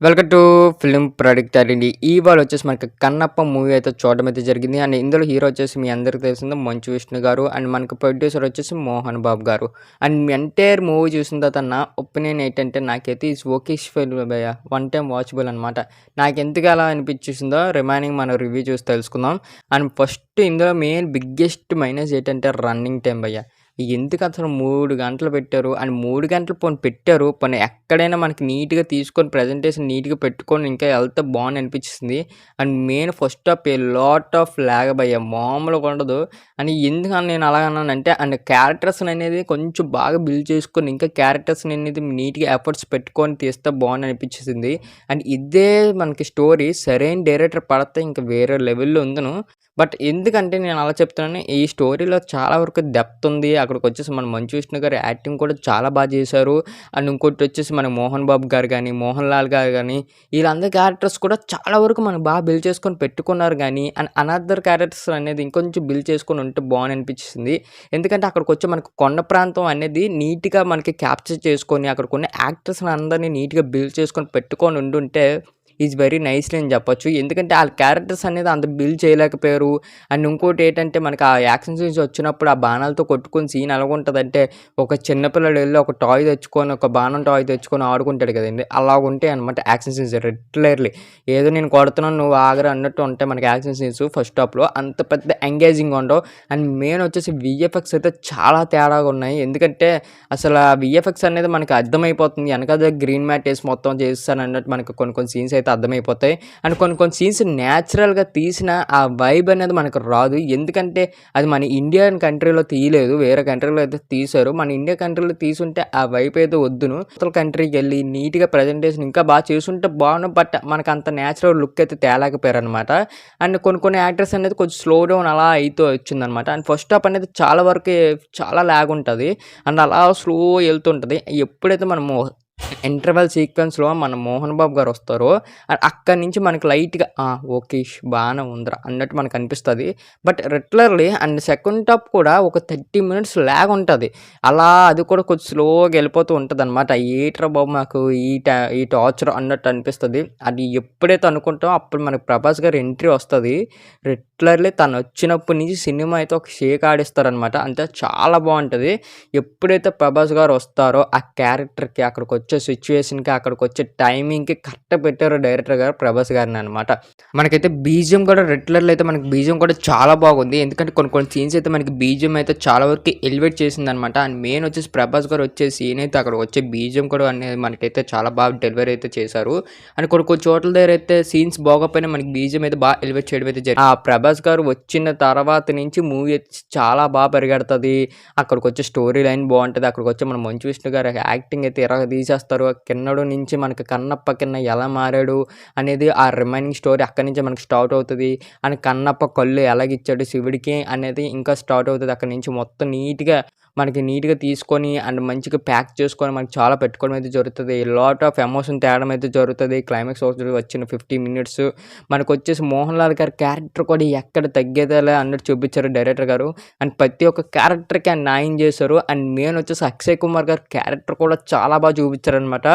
Welcome to film predict అండి. ఇవాళ వచ్చేసి మనకి 'కన్నప్ప' మూవీ అయితే చూడడం అయితే జరిగింది. అండ్ ఇందులో హీరో వచ్చేసి మీ అందరికి తెలిసిందే 'మంచు విష్ణు' గారు. అండ్ మనకు ప్రొడ్యూసర్ వచ్చేసి 'మోహన్ బాబు' గారు. అండ్ ఎంటైర్ మూవీ చూసిన తర్వాత నా ఒపీనియన్ ఏంటంటే నాకైతే ఈస్ ఓకేష్ ఫిల్మ్ భయ్య. వన్ టైమ్ వాచబుల్ అనమాట. నాకెందుకు అలా అనిపించేసిందో రిమైనింగ్ మనం రివ్యూ చూసి తెలుసుకుందాం. అండ్ ఫస్ట్ ఇందులో మెయిన్ బిగ్గెస్ట్ మైనస్ ఏంటంటే రన్నింగ్ టైం భయ్య. ఎందుకు అసలు 3 గంటలు పెట్టారు. అండ్ 3 గంటలు పోనీ పెట్టారు. పోనీ ఎక్కడైనా మనకి నీట్‌గా తీసుకొని ప్రజెంటేషన్ నీట్‌గా పెట్టుకొని ఇంకా ఎళ్తే బావుండు అనిపించేసింది. And main first of a lot of lag భయ్య మామూలుగా ఉండదు. అని ఎందుకని నేను అలాగ అన్నానంటే అండ్ క్యారెక్టర్స్‌ని అనేది కొంచెం బాగా బిల్డ్ చేసుకొని ఇంకా క్యారెక్టర్స్‌ని అనేది నీట్‌గా ఎఫర్ట్స్ పెట్టుకొని తీస్తే బావుండు అనిపించేసింది. అండ్ ఇదే మనకి స్టోరీ సరైన డైరెక్టర్ పడితే ఇంక వేరే లెవెల్‌లో ఉందును. బట్ ఎందుకంటే నేను అలా చెప్తున్నాను ఈ స్టోరీలో చాలా వరకు డెప్త్ ఉంది. అక్కడికొచ్చేసి మన 'మంచు విష్ణు' గారు యాక్టింగ్ కూడా చాలా చేశారు. అండ్ ఇంకోటొచ్చేసి మన 'మోహన్ బాబు' గారు గానీ, 'మోహన్ లాల్' గారు గానీ వీళ్ళందరి క్యారెక్టర్స్ కూడా చాలా వరకు మనం బిల్డ్ చేసుకొని పెట్టుకున్నారు గానీ అండ్ అనదర్ క్యారెక్టర్స్ అనేది ఇంకొంచెం బిల్డ్ చేసుకొని ఉంటే బావుండనిపించేసింది. ఎందుకంటే అక్కడికొచ్చి మనకు కొండ ప్రాంతం అనేది నీట్‌గా మనకి క్యాప్చర్ చేసుకొని అక్కడికున్న యాక్టర్స్‌ని అందరిని నీట్‌గా బిల్డ్ చేసుకొని పెట్టుకొని ఉండుంటే ఈజ్ వెరీ నైస్‌లీ అని చెప్పొచ్చు. ఎందుకంటే ఆళ్ళ క్యారెక్టర్స్ అనేది అంత బిల్డ్ చేయలేకపోయారు. అండ్ ఇంకోటి ఏంటంటే మనకు ఆ యాక్షన్ సీన్స్ వచ్చినప్పుడు ఆ బాణాలతో కొట్టుకునే సీన్ ఎలాగుంటదంటే ఒక చిన్న పిల్లోడు ఎళ్లి ఒక టాయ్ తెచ్చుకొని ఒక బాణం టాయ్ తెచ్చుకొని ఆడుకుంటాడు కదండీ! అలాగుంటాయన్నమాట యాక్షన్ సీన్స్ రెగ్యులర్‌లీ. ఏదో నేను కొడుతున్నాను నువ్వు ఆగరా అన్నట్టు ఉంటాయి మనకి యాక్షన్ సీన్స్ ఫస్ట్ హాఫ్‌లో. అంత పెద్ద ఎంగేజింగ్‌గా ఉండవు. అండ్ మెయిన్ వచ్చేసి వీఎఫ్ఎక్స్ అయితే చాలా తేడాగా ఉన్నాయి. ఎందుకంటే అసల వీఎఫ్ఎక్స్ అనేది మనకు అర్థమైపోతుంది. ఎనకాల గ్రీన్ మ్యాట్ ఏసి మొత్తం చేసేసారన్నట్టు మనకు కొన్ని కొన్ని సీన్స్ అయితే అర్థమైపోతాయి. అండ్ కొన్ని కొన్ని సీన్స్ న్యాచురల్‌గా తీసిన ఆ వైబ్ అనేది మనకు రాదు. ఎందుకంటే అది మన ఇండియన్ కంట్రీలో తీయలేదు. వేరే కంట్రీలో అయితే తీశారు. మన ఇండియా కంట్రీలో తీసుంటే ఆ వైబ్ అయితే వద్దును. అవతల కంట్రీకెళ్ళి నీట్‌గా ప్రజెంటేషన్ ఇంకా చేసుంటే బావుండు. బట్ మనకంత న్యాచురల్ లుక్ అయితే తేలేకపోయారనమాట. అండ్ కొన్ని కొన్ని యాక్టర్స్ అనేది కొంచెం స్లో డౌన్ అలా అయితూ వచ్చిందనమాట. అండ్ ఫస్ట్ హాఫ్ అనేది చాలా వరకే చాలా లాగ్ ఉంటది. అండ్ అలా స్లో ఎళ్తుంటది. ఎప్పుడైతే మనము ఇంటర్వెల్ సీక్వెన్స్‌లో మన 'మోహన్ బాబు' గారొస్తారో అక్కడి నుంచి మనకి లైట్‌గా ఓకే. బానే ఉందిరా అన్నట్టు మనకనిపిస్తది. But regularly and second half కూడా ఒక 30 మినిట్స్ లాగ్ ఉంటది. అలా అది కూడా కొంచెం స్లోగా ఎళ్ళిపోతూ ఉంటదనమాట. ఏంట్రా బాబు మాకు ఈ టార్చర్ అన్నట్టు అనిపిస్తది. అది ఎప్పుడైతే అనుకుంటామో అప్పుడు మనకు 'ప్రభాస్' గారి ఎంట్రీ వస్తది. రెగ్యులర్‌లీ తనొచ్చినప్పటి నుంచి సినిమా అయితే ఒక షేక్ ఆడిస్తారనమాట. అంటే చాలా బావుంటది. ఎప్పుడైతే 'ప్రభాస్' గారు వస్తారో ఆ క్యారెక్టర్‌కి అక్కడికొచ్చే సిట్యుయేషన్‌కి, అక్కడికొచ్చే టైమింగ్‌కి కరెక్ట్ పెట్టారు డైరెక్టర్ గారు 'ప్రభాస్' గారిననమాట. మనకైతే బీజీఎం కూడా రెగ్యులర్‌లో అయితే మనకి బీజీఎం కూడా చాలా బాగుంది. ఎందుకంటే కొన్ని కొన్ని సీన్స్ అయితే మనకి బీజీఎం అయితే చాలా వరకు ఎలివేట్ చేసిందనమాట. అండ్ మెయిన్ వచ్చేసి 'ప్రభాస్' గారు వచ్చే సీన్ అయితే అక్కడ వచ్చే బీజీఎం కూడా అనేది మనకైతే చాలా డెలివరీ అయితే చేశారు. అండ్ కొన్ని కొన్ని చోట్ల దగ్గర అయితే సీన్స్ బాగోకపోయినా మనకి బీజీఎం అయితే ఎలివేట్ చేయడం అయితే జరిగింది. ఆ 'ప్రభాస్' గారు వచ్చిన తర్వాత నుంచి మూవీ అయితే చాలా పరిగెడతది. అక్కడికొచ్చే స్టోరీ లైన్ బావుంటది. అక్కడికొచ్చే మన 'మంచు విష్ణు' గారి యాక్టింగ్ అయితే ఇరగ తీసేస్తారు. కిన్నడు నుంచి మనకి కన్నప్ప కింద ఎలా మారాడు అనేది ఆ రిమైనింగ్ స్టోరీ అక్కడి నుంచే మనకి స్టార్ట్ అవుతది. అండ్ కన్నప్ప కళ్ళు ఎలాగిచ్చాడు శివుడికి అనేది ఇంకా స్టార్ట్ అవుతది. అక్కడి నుంచి మొత్తం నీట్‌గా తీసుకొని అండ్ మంచిగా ప్యాక్ చేసుకొని మనకి చాలా పెట్టుకోవడం అయితే జరుగుతది. లాట్ ఆఫ్ ఎమోషన్ తేవడం అయితే జరుగుతది. క్లైమాక్స్ వచ్చిన 50 మినిట్స్ మనకొచ్చేసి 'మోహన్ లాల్' గారి క్యారెక్టర్ కూడా ఎక్కడ తగ్గేదేలే అన్నట్టు చూపించారు డైరెక్టర్ గారు. అండ్ ప్రతి ఒక్క క్యారెక్టర్‌కి ఆయన న్యాయం చేశారు. అండ్ మెయిన్ వచ్చేసి అక్షయ్ కుమార్ గారి క్యారెక్టర్ కూడా చాలా చూపించారనమాట.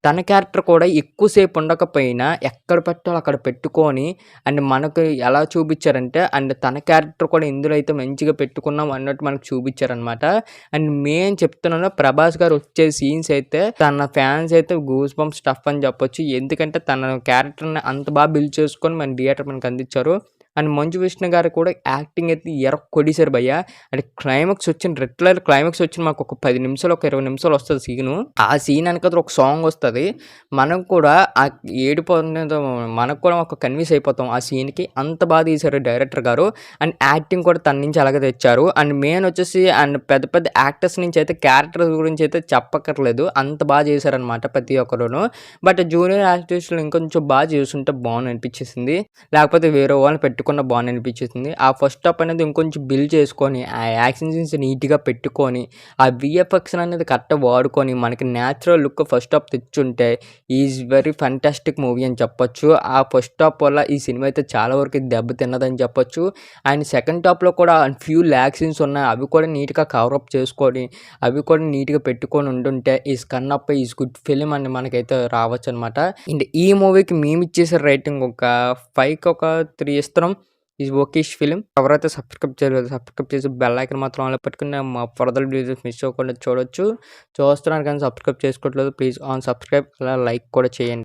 తన క్యారెక్టర్ కూడా ఎక్కువ సేపు ఉండకపోయినా ఎక్కడ పెట్టాలో అక్కడ పెట్టుకొని అండ్ మనకు ఎలా చూపించారంటే అండ్ తన క్యారెక్టర్ కూడా ఇందులో అయితే మంచిగా పెట్టుకున్నాం అన్నట్టు మనకు చూపించారనమాట. అండ్ మెయిన్ చెప్తున్నాను 'ప్రభాస్' గారు వచ్చే సీన్స్ అయితే తన ఫ్యాన్స్ అయితే గూస్ బంప్స్ స్టఫ్ అని చెప్పొచ్చు. ఎందుకంటే తన క్యారెక్టర్‌ని అంత బిల్డ్ చేసుకొని మన థియేటర్ మనకు అందించారు. అండ్ 'మంచు విష్ణు' గారు కూడా యాక్టింగ్ అయితే కొట్టేసారు భయ్య. అండ్ రెగ్యులర్ క్లైమాక్స్ వచ్చిన మాకు ఒక 10 నిమిషాలు, ఒక 20 నిమిషాలు వస్తది సీను. ఆ సీన్ వెనకాల ఒక సాంగ్ వస్తది. మనం కూడా ఆ ఏడుపు అనేది మనకు కూడా ఒక కన్విన్స్ అయిపోతాం ఆ సీన్‌కి. అంత తీశారు డైరెక్టర్ గారు. అండ్ యాక్టింగ్ కూడా తన నుంచి అలాగే తెచ్చారు. అండ్ మెయిన్ వచ్చేసి అండ్ పెద్ద పెద్ద యాక్టర్స్ నుంచి అయితే క్యారెక్టర్స్ గురించి అయితే చెప్పక్కర్లేదు. అంత చేశారనమాట ప్రతి ఒక్కరును. బట్ జూనియర్ ఆర్టిస్టులు ఇంకొంచెం చేసుంటే బాగుండు అనిపించేసింది. లేకపోతే వేరే వాళ్ళని పెట్టుకున్న బాగుందనిపించేసింది. ఆ ఫస్ట్ హాఫ్ అనేది ఇంకొంచెం బిల్డ్ చేసుకొని, ఆ యాక్షన్ సీన్స్ నీట్‌గా పెట్టుకొని, ఆ వీఎఫ్ఎక్స్ అనేది కరెక్ట్‌గా వాడుకొని, మనకి న్యాచురల్ లుక్ ఫస్ట్ హాఫ్ తెచ్చుంటే ఈజ్ వెరీ ఫంటాస్టిక్ మూవీ అని చెప్పొచ్చు. ఆ ఫస్ట్ హాఫ్ వల్ల ఈ సినిమా అయితే చాలా వరకు దెబ్బ తిన్నదని చెప్పొచ్చు. అండ్ సెకండ్ హాఫ్‌లో కూడా ఫ్యూ ల్యాగ్ సీన్స్ ఉన్నాయి. అవి కూడా నీట్‌గా కవర్ అప్ చేసుకొని, అవి కూడా నీట్‌గా పెట్టుకొని ఉండుంటే is Kannappa is good film అని మనకైతే రావచ్చనమాట. అండ్ ఈ మూవీకి మేమిచ్చేసే రేటింగ్ ఒక 5కి ఒక 3 ఇస్తున్నాం. Is okayish film. ఎవరైతే సబ్స్క్రైబ్ చేయలేదో సబ్స్క్రైబ్ చేసి బెల్ ఐకాన్ మాత్రం ఆన్‌లో పెట్టుకొని మా ఫర్దర్ వీడియోస్ మిస్ అవ్వకుండా చూడొచ్చు. చూస్తున్నారు కానీ సబ్స్క్రైబ్ చేసుకోవట్లేదు. ప్లీజ్ ఆన్ సబ్స్క్రైబ్ అలా లైక్ కూడా చేయండి.